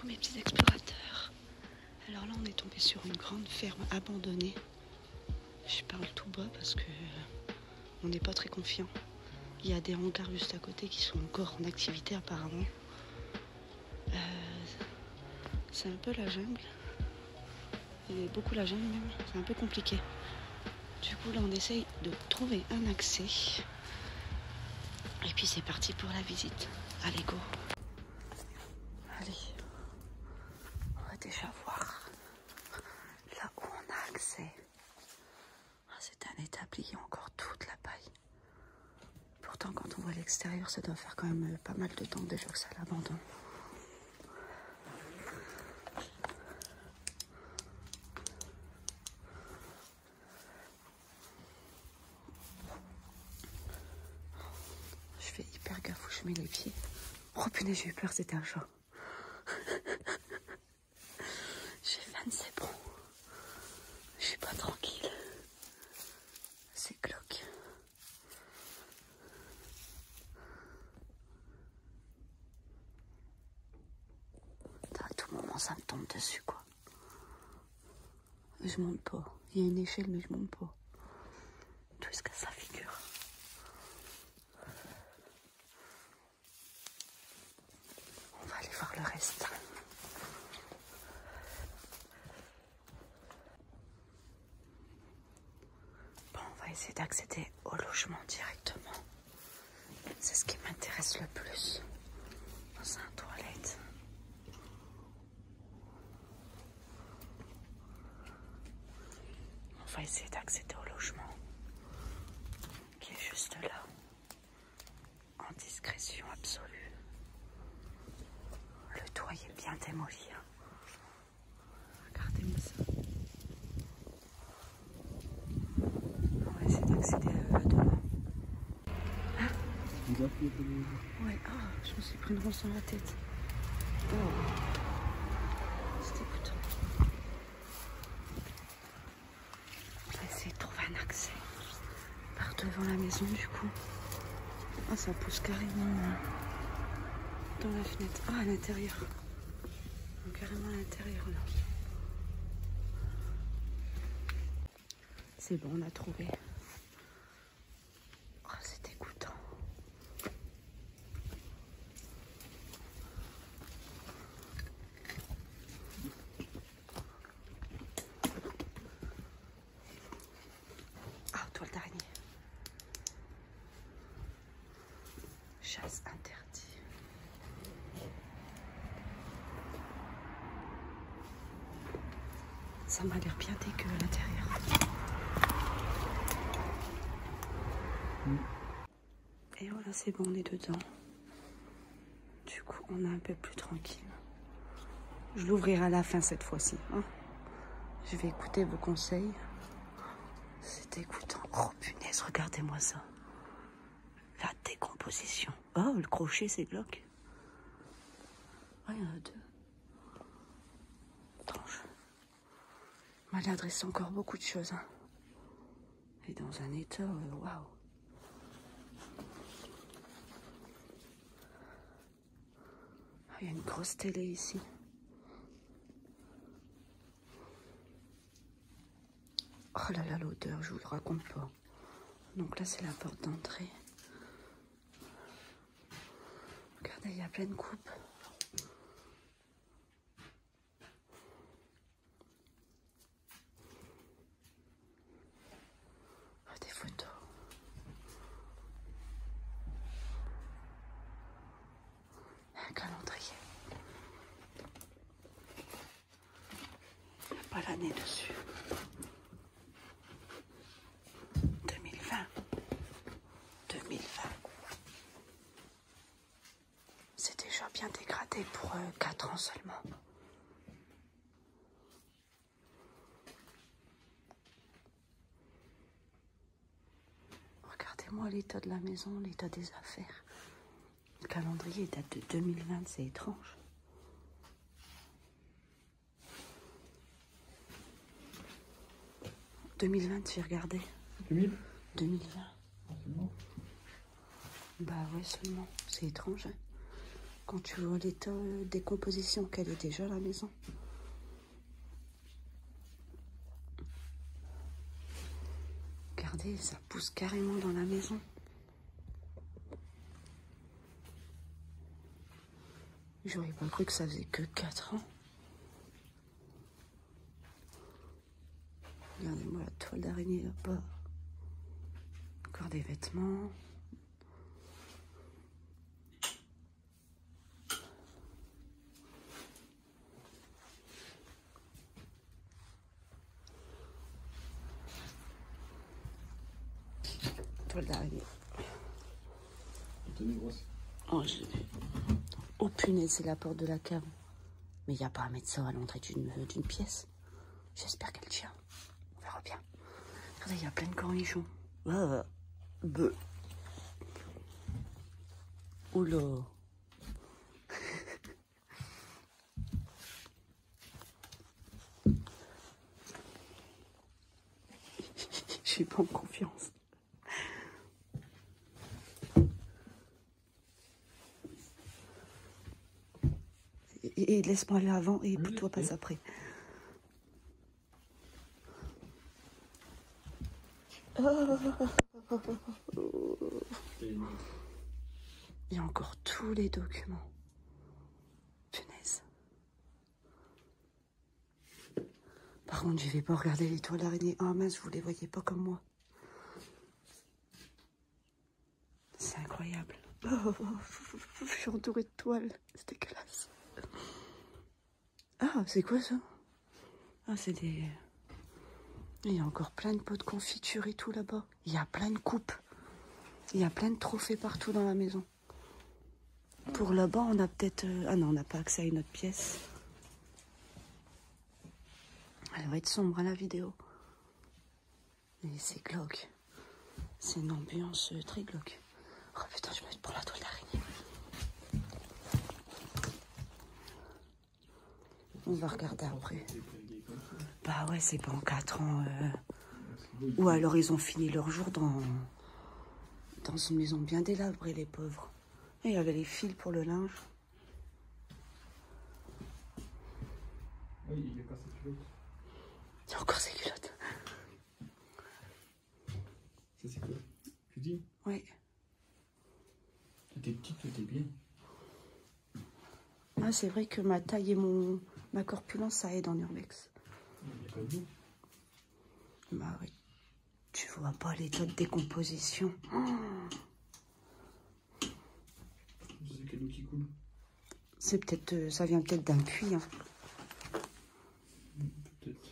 mes petits explorateurs. Alors là on est tombé sur une grande ferme abandonnée. Je parle tout bas parce que on n'est pas très confiant. Il y a des hangars juste à côté qui sont encore en activité apparemment. C'est un peu la jungle. Il y a beaucoup la jungle même. C'est un peu compliqué. Du coup là on essaye de trouver un accès. Et puis c'est parti pour la visite. Allez go. Allez. On va déjà voir là où on a accès. C'est un établi, il y a encore toute la paille. Pourtant quand on voit l'extérieur, ça doit faire quand même pas mal de temps déjà que ça l'abandonne. Je fais hyper gaffe où je mets les pieds. Oh punaise, j'ai eu peur, c'était un chat. J'ai faim, c'est bon. Je suis pas tranquille. C'est glauque. À tout moment, ça me tombe dessus, quoi. Je monte pas. Il y a une échelle, mais je monte pas. Tout ce que ça figure. On va aller voir le reste. Bon, on va essayer d'accéder au logement directement. C'est ce qui m'intéresse le plus. Dans un toilette. On va essayer d'accéder au logement. Qui est juste là. En discrétion absolue. Le toit est bien démoli. Regardez-moi ça. On va essayer d'accéder dedans. Hein? Ouais, oh, je me suis pris une ronce dans la tête. Oh. C'est dégoûtant. On va essayer de trouver un accès par devant la maison du coup. Ah, ça pousse carrément dans la fenêtre. Ah, à l'intérieur. Carrément à l'intérieur là. C'est bon, on a trouvé. Oh, c'est dégoûtant. Ah, toile d'araignée. Chasse interdite. Ça m'a l'air bien dégueu à l'intérieur. Et voilà, c'est bon, on est dedans. Du coup, on est un peu plus tranquille. Je l'ouvrirai à la fin cette fois-ci. Hein. Je vais écouter vos conseils. C'est dégoûtant. Oh punaise, regardez-moi ça. La décomposition. Oh, le crochet, c'est glauque. Oh, il y en a deux. Étrange. Il m'a adressé encore beaucoup de choses. Hein. Et dans un état, waouh. Il y a une grosse télé ici. Oh là là, l'odeur, je vous le raconte pas. Donc là, c'est la porte d'entrée. Regardez, il y a plein de coupes. Oh, des photos. Un calendrier. Il n'y a pas l'année dessus. 2020. 2020. C'est déjà bien dégradé pour 4 ans seulement. Regardez-moi l'état de la maison, l'état des affaires. Le calendrier date de 2020, c'est étrange. « 2020, j'ai regardé. 2020. Seulement. Bah ouais, seulement. C'est étrange, hein. quand tu vois l'état de décomposition qu'elle est déjà à la maison. Regardez, ça pousse carrément dans la maison. J'aurais pas cru que ça faisait que 4 ans. Regardez-moi la toile d'araignée là-bas. Encore des vêtements. Toile d'araignée. Oh, oh punaise, c'est la porte de la cave. Mais il n'y a pas à mettre ça à l'entrée d'une pièce. J'espère qu'elle tient. On verra bien. Regardez, il y a plein de cornichons. Beuh. Oula. Je suis pas en confiance. Et laisse-moi aller avant et toi passe après. Il y a encore tous les documents. Punaise. Par contre, je vais pas regarder les toiles d'araignée. Ah mince, vous les voyez pas comme moi. C'est incroyable. Je suis entourée de toiles. C'est dégueulasse. Ah, c'est quoi ça? Ah, c'est des... Il y a encore plein de pots de confiture et tout là-bas. Il y a plein de coupes. Il y a plein de trophées partout dans la maison. Pour là-bas, on a peut-être... Ah non, on n'a pas accès à une autre pièce. Elle va être sombre à la vidéo. Mais c'est glauque. C'est une ambiance très glauque. Oh putain, je vais mettre pour la toile d'araignée. On va regarder après. Bah ouais, c'est pas en 4 ans. Ou alors ils ont fini leur jour dans une maison bien délabrée, les pauvres. Et il y avait les fils pour le linge. Oui, il a encore ses culottes. Il y a encore ses culottes. Ça c'est quoi? Tu dis? Oui. T'es petite, toi t'es bien. Ah, c'est vrai que ma taille et ma corpulence, ça aide en urbex. Il n'y a pas de boue. Bah oui. Tu vois pas l'état de décomposition. C'est quelle eau qui coule? C'est peut-être, ça vient peut-être d'un puits. Hein. Peut-être.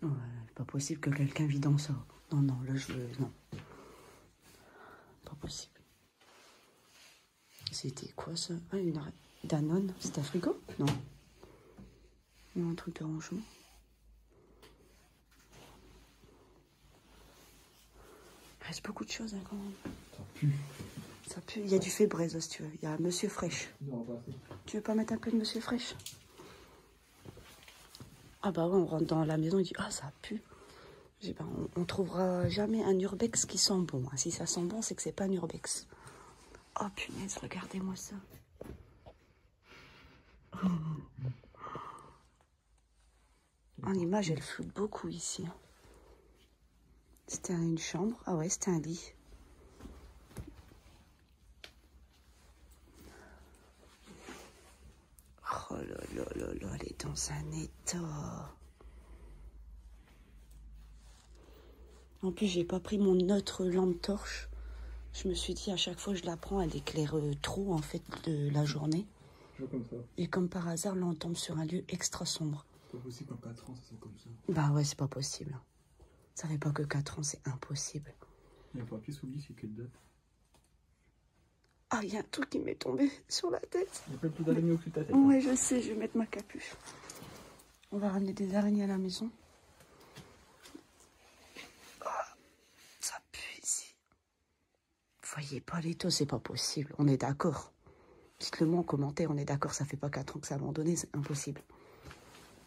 Ouais, c'est pas possible que quelqu'un vit dans ça. Non, non, là je veux... Non. Pas possible. C'était quoi ça? Ah, une Danone. C'était un frigo? Non. Non, un truc de rangement. Il reste beaucoup de choses hein, quand même. Ça pue. Ça pue. Il y a du Febreze si tu veux. Il y a Monsieur Fraîche. Non, pas assez. Tu veux pas mettre un peu de Monsieur Fraîche? Ah bah ouais, on rentre dans la maison, il dit ah ça pue. Je dis, bah, on trouvera jamais un urbex qui sent bon. Hein. Si ça sent bon, c'est que c'est pas un urbex. Oh punaise, regardez-moi ça. Oh. En image, elle floute beaucoup ici. Hein. C'était une chambre. Ah ouais, c'était un lit. Oh là là là là, elle est dans un état. En plus, j'ai pas pris mon autre lampe torche. Je me suis dit, à chaque fois, je la prends, elle éclaire trop, en fait, de la journée. Je vois comme ça. Et comme par hasard, là, on tombe sur un lieu extra sombre. C'est pas possible qu'en 4 ans, ça soit comme ça. Bah ouais, c'est pas possible. Ça fait pas que 4 ans, c'est impossible. Il y a un papier sous le lit, c'est quelle date? Ah, il y a un truc qui m'est tombé sur la tête. Il y a pas plus d'araignées au-dessus de ta tête. Ouais, je sais, je vais mettre ma capuche. On va ramener des araignées à la maison. Oh, ça pue ici. Vous voyez pas les taux, c'est pas possible. On est d'accord. Dites-le moi en commentaire, on est d'accord, ça fait pas 4 ans que ça a abandonné, c'est impossible.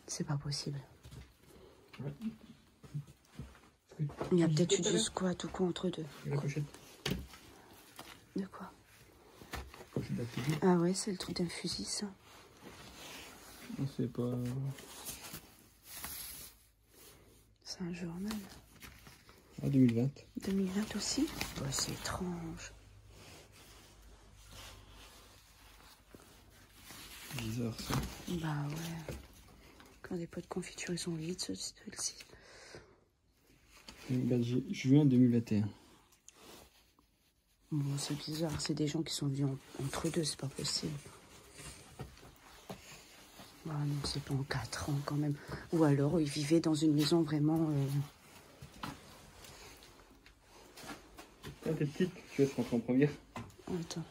C'est pas possible. Ouais. Il y a peut-être eu du squat ou quoi entre deux. La pochette. De quoi? daté d'où? Ah ouais, c'est le truc d'un fusil, ça. On sait pas. C'est un journal. Ah, 2020. 2020 aussi? Ouais, c'est étrange. Bizarre ça. Bah ouais. Quand des pots de confiture, ils sont vides, ceux-ci. Juin 2021. Bon, c'est bizarre. C'est des gens qui sont venus entre deux, c'est pas possible. Ah non, c'est pas en 4 ans quand même. Ou alors, ils vivaient dans une maison vraiment... Ah, t'es petite, tu vas se rentrer en première. Attends.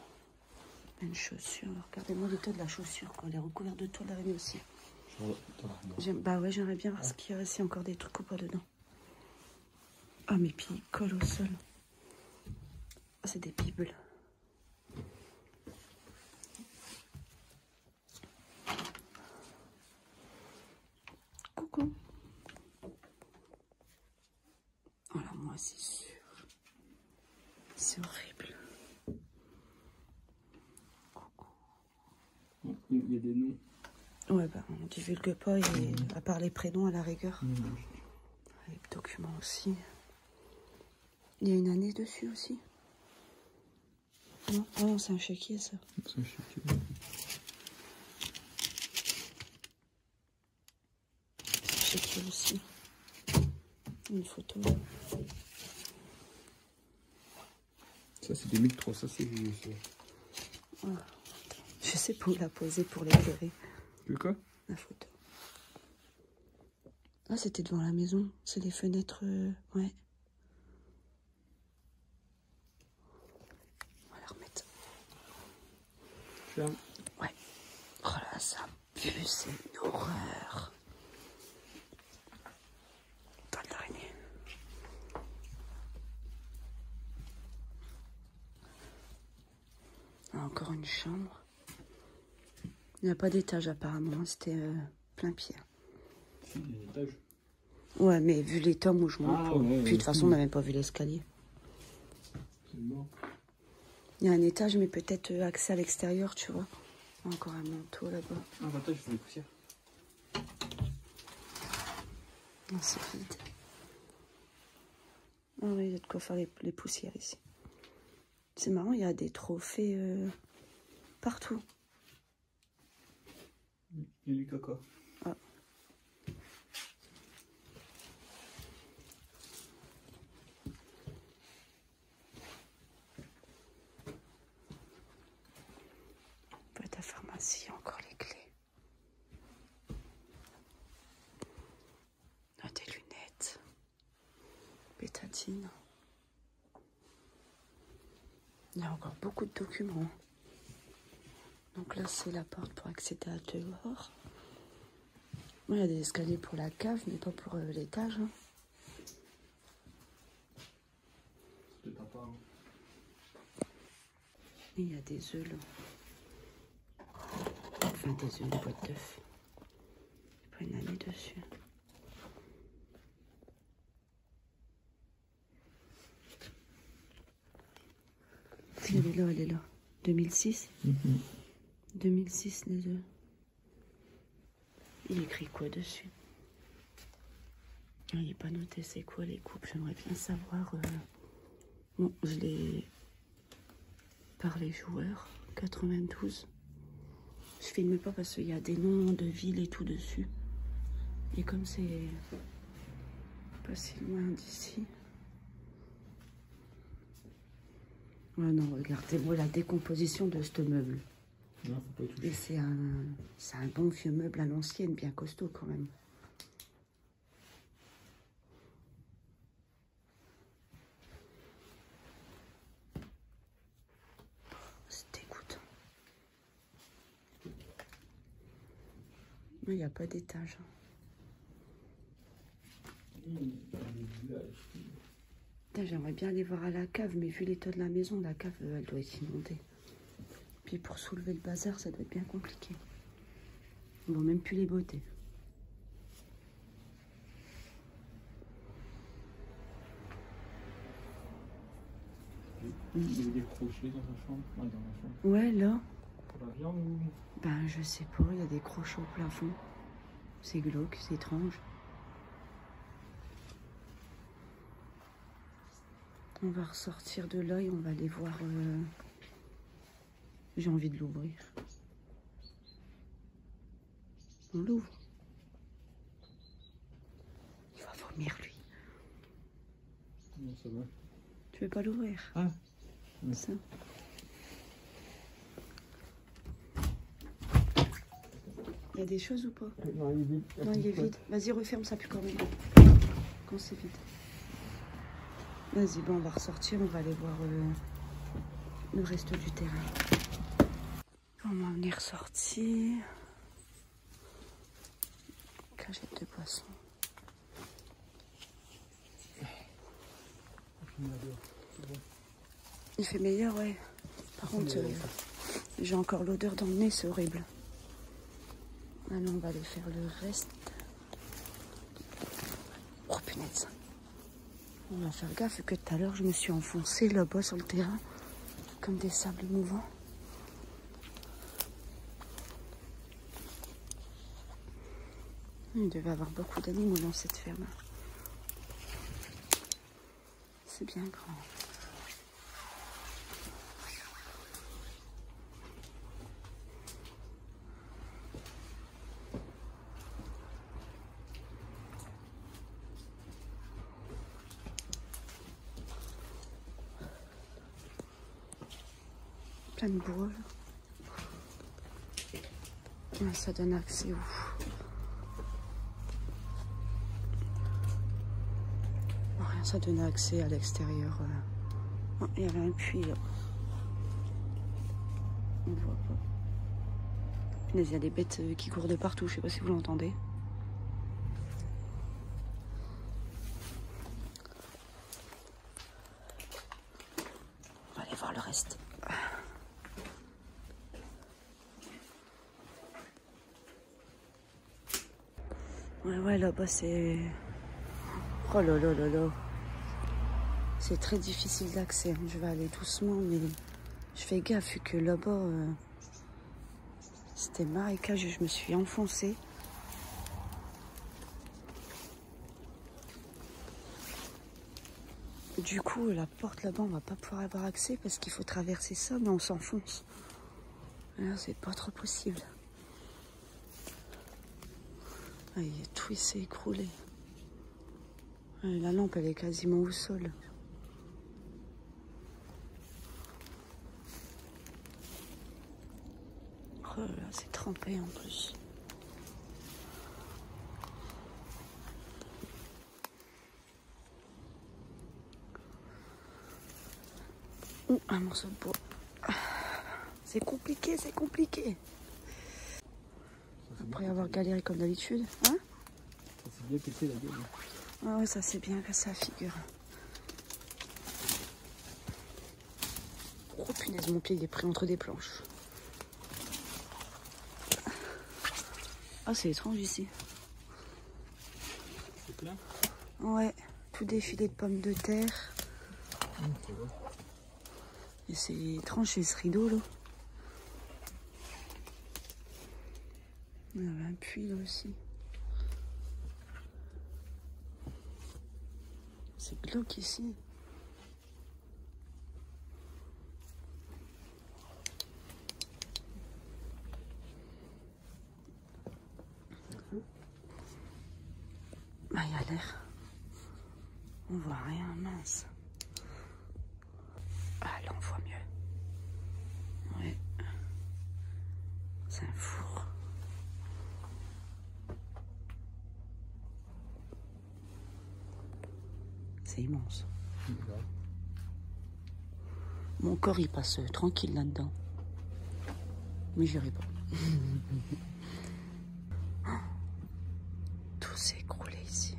Une chaussure. Regardez-moi l'état de la chaussure quand elle est recouverte de toile d'araignée aussi. Bah ouais, j'aimerais bien voir ce qu'il y a, s'il y a encore des trucs ou pas dedans. Ah, mais puis il colle au sol. Ah, c'est des bibles. Coucou. Voilà, moi c'est sûr. C'est horrible. Il y a des noms. Ouais, bah on divulgue pas, et à part les prénoms à la rigueur. Les documents aussi. Il y a une année dessus aussi. Non, ah non, c'est un chéquier ça. C'est un chéquier. Chéquier aussi. Une photo. Ça c'est 2003, ça c'est vieux ça. Voilà. Je sais pas où la poser pour l'éclairer. Tu veux quoi? La photo. Ah, c'était devant la maison. C'est des fenêtres... ouais. On va la remettre. Ferme. Ouais. Oh là, ça pue, c'est une horreur. Toile d'araignée. Ah, encore une chambre. Il n'y a pas d'étage apparemment, c'était plein pied. Si, il y a un étage. Ouais, mais vu les tomes où je monte, Ah, ouais, puis de toute façon, on n'a même pas vu l'escalier. C'est mort. Il y a un étage, mais peut-être accès à l'extérieur, tu vois. Encore un manteau là-bas. Ah, bah, je fais les poussières. Non, c'est vide. Ah oui, il y a de quoi faire les poussières ici. C'est marrant, il y a des trophées partout. Il y a du caca. Ah. Boîte à pharmacie, encore les clés. Ah, des lunettes. Bétadine. Il y a encore beaucoup de documents. Donc là, c'est la porte pour accéder à dehors. Il y a des escaliers pour la cave, mais pas pour l'étage. Hein. C'est papa. Hein. Et il y a des œufs là. Enfin, des œufs, une boîte d'œufs. Il n'y a pas une année dessus. Elle est là, elle est là. 2006 2006, les œufs. Il écrit quoi dessus? Il n'est pas noté c'est quoi les coupes. J'aimerais bien savoir. Bon, je l'ai par les joueurs. 92. Je filme pas parce qu'il y a des noms de villes et tout dessus. Et comme c'est pas si loin d'ici. Oh non, regardez-moi la décomposition de ce meuble. Non, faut pas y toucher. Et c'est un bon vieux meuble à l'ancienne, bien costaud quand même. C'est dégoûtant. Il n'y a pas d'étage. J'aimerais bien aller voir à la cave, mais vu l'état de la maison, la cave, elle doit être inondée. Puis pour soulever le bazar, ça doit être bien compliqué. Ils vont même plus les botter. Il y avait des crochets dans sa chambre. Ouais, dans la chambre. Ouais, là. Pour la viande ou... Ben, je sais pas, il y a des crochets au plafond. C'est glauque, c'est étrange. On va ressortir de là et on va aller voir... J'ai envie de l'ouvrir. On l'ouvre. Il va vomir, lui. Non, ça va. Tu veux pas l'ouvrir? Ah. Ça. Il y a des choses ou pas? Non, il est vide. Non, il est vide. Vas-y, referme, ça pue quand même. Quand c'est vide. Vas-y, bon, on va ressortir, on va aller voir le reste du terrain. On est ressorti. Cagette de poisson. Il fait meilleur, ouais. Par contre, j'ai encore l'odeur dans le nez, c'est horrible. Maintenant, on va aller faire le reste. Oh punaise. On va faire gaffe, vu que tout à l'heure, je me suis enfoncée là-bas sur le terrain, comme des sables mouvants. Il devait y avoir beaucoup d'animaux dans cette ferme. C'est bien grand. Plein de bois. Là. Ça donne accès où? Rien, ça donne accès à l'extérieur. Oh, il y avait un puits là. On ne voit pas. Punaise, il y a des bêtes qui courent de partout, je sais pas si vous l'entendez. On va aller voir le reste. Ouais, là-bas c'est... Oh là là là là. C'est très difficile d'accès. Je vais aller doucement, mais je fais gaffe vu que là-bas, c'était marécageux. Je me suis enfoncée. Du coup, la porte là-bas, on va pas pouvoir avoir accès parce qu'il faut traverser ça, mais on s'enfonce. Là, c'est pas trop possible. Ah, tout s'est écroulé. La lampe, elle est quasiment au sol. Oh là, c'est trempé en plus. Oh, un morceau de bois. C'est compliqué, c'est compliqué. Après avoir galéré comme d'habitude. Hein? Ça s'est bien pété la gueule. Ah ouais, ça c'est bien que ça figure. Oh punaise, mon pied il est pris entre des planches. Ah, c'est étrange ici. C'est plein? Ouais, tout défilé de pommes de terre. Et c'est étrange, c'est ce rideau là. Il y avait un puits là aussi. C'est glauque ici. Bah, il y a l'air. On voit rien, mince. Ah, là, on voit mieux. Ouais. C'est un four. C'est immense. Mon corps, il passe tranquille là-dedans. Mais j'irai pas. Tout s'est écroulé ici.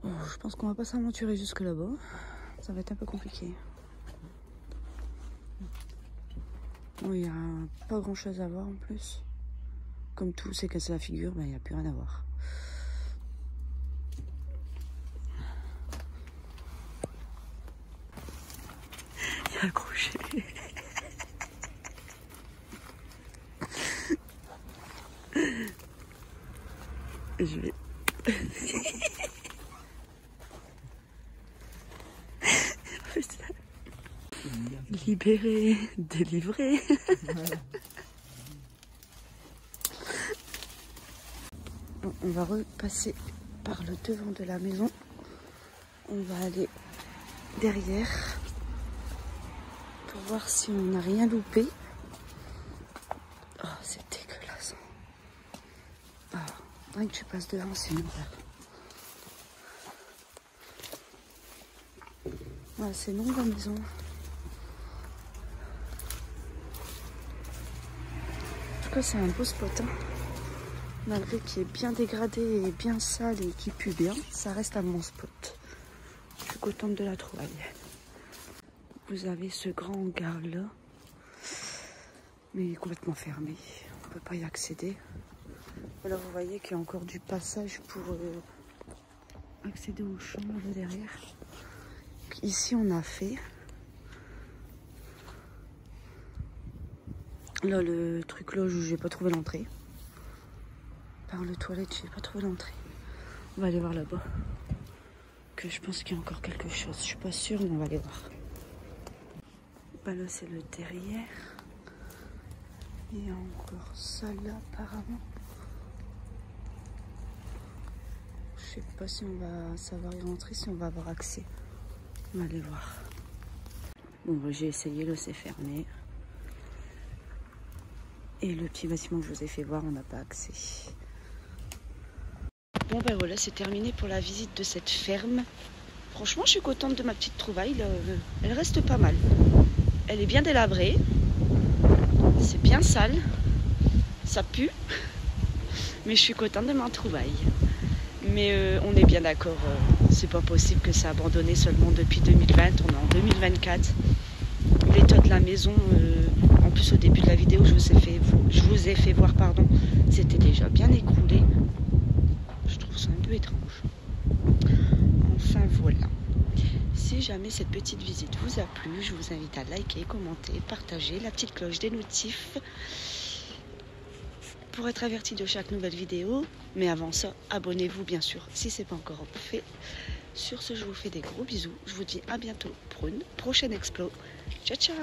Oh, je pense qu'on va pas s'aventurer jusque là-bas. Ça va être un peu compliqué. Bon, il n'y a pas grand-chose à voir en plus. comme tout s'est cassé la figure, ben, il n'y a plus rien à voir. Il y a accroché. Je vais... Libéré, délivré. Bon, on va repasser par le devant de la maison. On va aller derrière pour voir si on n'a rien loupé. Oh, c'est dégueulasse. Ah, rien que tu passes devant, c'est une horreur. Ouais, c'est long la maison. En tout cas, c'est un beau spot. Hein. Malgré qu'il est bien dégradé et bien sale et qui pue bien, ça reste un bon spot. Je suis contente de la trouvaille. Vous avez ce grand hangar là, mais il est complètement fermé. On ne peut pas y accéder. Là, vous voyez qu'il y a encore du passage pour accéder au champ là derrière. Ici, on a fait. Là, le truc là où j'ai pas trouvé l'entrée. Par le toilette, j'ai pas trouvé l'entrée. On va aller voir là-bas. Que je pense qu'il y a encore quelque chose. Je suis pas sûre, mais on va aller voir. Bah là, c'est le derrière. Il y a encore ça là, apparemment. Je sais pas si on va savoir y rentrer, si on va avoir accès. On va aller voir. Bon, bah, j'ai essayé, là, c'est fermé. Et le petit bâtiment que je vous ai fait voir, on n'a pas accès. Bon ben voilà, c'est terminé pour la visite de cette ferme. Franchement, je suis contente de ma petite trouvaille. Là. Elle reste pas mal. Elle est bien délabrée. C'est bien sale. Ça pue. Mais je suis contente de ma trouvaille. Mais on est bien d'accord. C'est pas possible que ça a abandonné seulement depuis 2020. On est en 2024. L'état de la maison, en plus au début de la vidéo, je vous ai fait voir, pardon, c'était déjà bien écroulé. Je trouve ça un peu étrange. Enfin voilà. Si jamais cette petite visite vous a plu, je vous invite à liker, commenter, partager, la petite cloche des notifs pour être averti de chaque nouvelle vidéo. Mais avant ça, abonnez-vous bien sûr si ce n'est pas encore fait. Sur ce, je vous fais des gros bisous. Je vous dis à bientôt pour une prochaine explo. Ciao ciao.